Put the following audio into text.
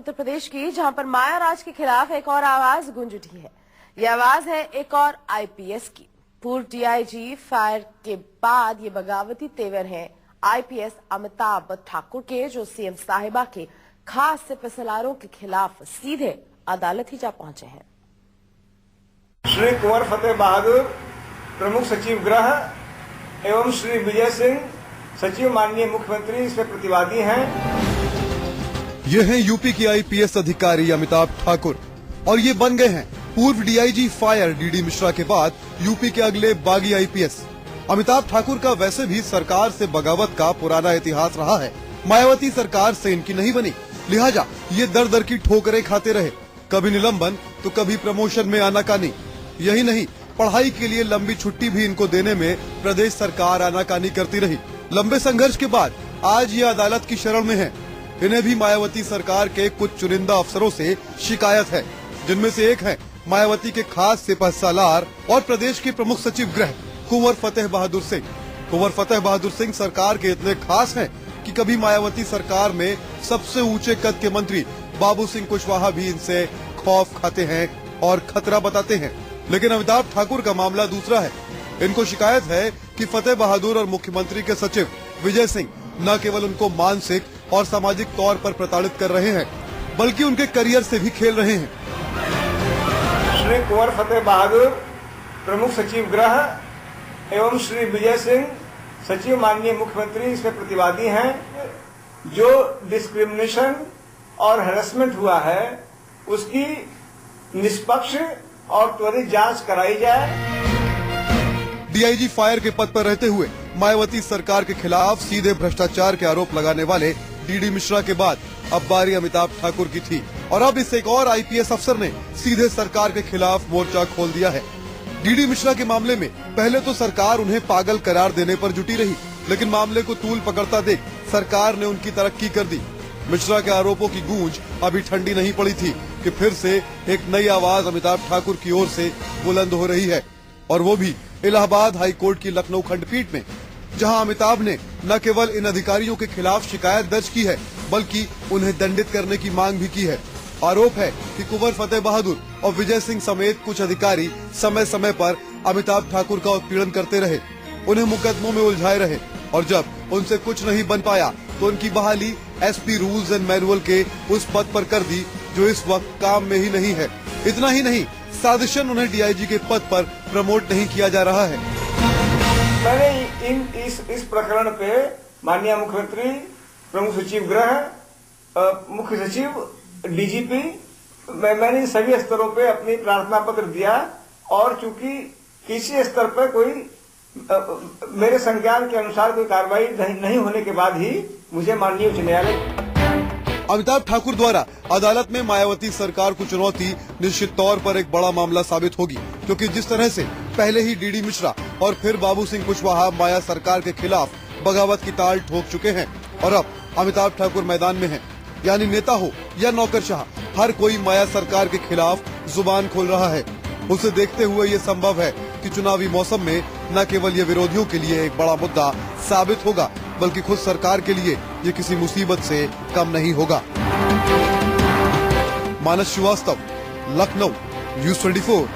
उत्तर प्रदेश की, जहां पर माया राज के खिलाफ एक और आवाज गूंज उठी है। यह आवाज है एक और आईपीएस की। पूर्व डीआईजी फायर के बाद ये बगावती तेवर है आईपीएस अमिताभ ठाकुर के, जो सीएम साहिबा के खास सिपहसालारों के खिलाफ सीधे अदालत ही जा पहुंचे हैं। श्री कुंवर फतेह बहादुर प्रमुख सचिव गृह एवं श्री विजय सिंह सचिव माननीय मुख्यमंत्री इसमें प्रतिवादी हैं। ये हैं यूपी के आईपीएस अधिकारी अमिताभ ठाकुर और ये बन गए हैं पूर्व डीआईजी फायर डीडी मिश्रा के बाद यूपी के अगले बागी आईपीएस। अमिताभ ठाकुर का वैसे भी सरकार से बगावत का पुराना इतिहास रहा है। मायावती सरकार से इनकी नहीं बनी, लिहाजा ये दर दर की ठोकरें खाते रहे। कभी निलंबन तो कभी प्रमोशन में आनाकानी। यही नहीं, पढ़ाई के लिए लंबी छुट्टी भी इनको देने में प्रदेश सरकार आनाकानी करती रही। लंबे संघर्ष के बाद आज ये अदालत की शरण में है। इन्हें भी मायावती सरकार के कुछ चुनिंदा अफसरों से शिकायत है, जिनमें से एक है मायावती के खास सिपहसालार और प्रदेश के प्रमुख सचिव गृह कुंवर फतेह बहादुर सिंह। कुंवर फतेह बहादुर सिंह सरकार के इतने खास हैं कि कभी मायावती सरकार में सबसे ऊंचे कद के मंत्री बाबू सिंह कुशवाहा भी इनसे खौफ खाते हैं और खतरा बताते हैं। लेकिन अमिताभ ठाकुर का मामला दूसरा है। इनको शिकायत है कि फतेह बहादुर और मुख्यमंत्री के सचिव विजय सिंह न केवल उनको मानसिक और सामाजिक तौर पर प्रताड़ित कर रहे हैं, बल्कि उनके करियर से भी खेल रहे हैं। श्री कुंवर फतेह बहादुर प्रमुख सचिव गृह एवं श्री विजय सिंह सचिव माननीय मुख्यमंत्री इसमें प्रतिवादी हैं। जो डिस्क्रिमिनेशन और हैरेसमेंट हुआ है उसकी निष्पक्ष और त्वरित जांच कराई जाए। डीआईजी फायर के पद पर रहते हुए मायावती सरकार के खिलाफ सीधे भ्रष्टाचार के आरोप लगाने वाले डीडी मिश्रा के बाद अब बारी अमिताभ ठाकुर की थी और अब इस एक और आईपीएस अफसर ने सीधे सरकार के खिलाफ मोर्चा खोल दिया है। डीडी मिश्रा के मामले में पहले तो सरकार उन्हें पागल करार देने पर जुटी रही, लेकिन मामले को तूल पकड़ता देख सरकार ने उनकी तरक्की कर दी। मिश्रा के आरोपों की गूंज अभी ठंडी नहीं पड़ी थी कि फिर से एक नई आवाज अमिताभ ठाकुर की ओर से बुलंद हो रही है, और वो भी इलाहाबाद हाई कोर्ट की लखनऊ खंडपीठ में, जहां अमिताभ ने न केवल इन अधिकारियों के खिलाफ शिकायत दर्ज की है, बल्कि उन्हें दंडित करने की मांग भी की है। आरोप है कि कुंवर फतेह बहादुर और विजय सिंह समेत कुछ अधिकारी समय समय पर अमिताभ ठाकुर का उत्पीड़न करते रहे, उन्हें मुकदमों में उलझाए रहे, और जब उनसे कुछ नहीं बन पाया तो उनकी बहाली एसपी रूल्स एंड मैनुअल के उस पद पर कर दी जो इस वक्त काम में ही नहीं है। इतना ही नहीं, साजिशन उन्हें डीआईजी के पद पर प्रमोट नहीं किया जा रहा है। मैंने इस प्रकरण पे माननीय मुख्यमंत्री, प्रमुख सचिव गृह, मुख्य सचिव, डीजीपी, मैंने सभी स्तरों पे अपनी प्रार्थना पत्र दिया, और चूंकि किसी स्तर पर कोई मेरे संज्ञान के अनुसार कोई कार्रवाई नहीं होने के बाद ही मुझे माननीय उच्च न्यायालय। अमिताभ ठाकुर द्वारा अदालत में मायावती सरकार को चुनौती निश्चित तौर पर एक बड़ा मामला साबित होगी, क्योंकि जिस तरह से पहले ही डीडी मिश्रा और फिर बाबू सिंह कुशवाहा माया सरकार के खिलाफ बगावत की ताल ठोक चुके हैं, और अब अमिताभ ठाकुर मैदान में हैं। यानी नेता हो या नौकरशाह, हर कोई माया सरकार के खिलाफ जुबान खोल रहा है। उसे देखते हुए ये संभव है कि चुनावी मौसम में न केवल ये विरोधियों के लिए एक बड़ा मुद्दा साबित होगा, बल्कि खुद सरकार के लिए ये किसी मुसीबत से कम नहीं होगा। मानस श्रीवास्तव, लखनऊ, न्यूज़ 24।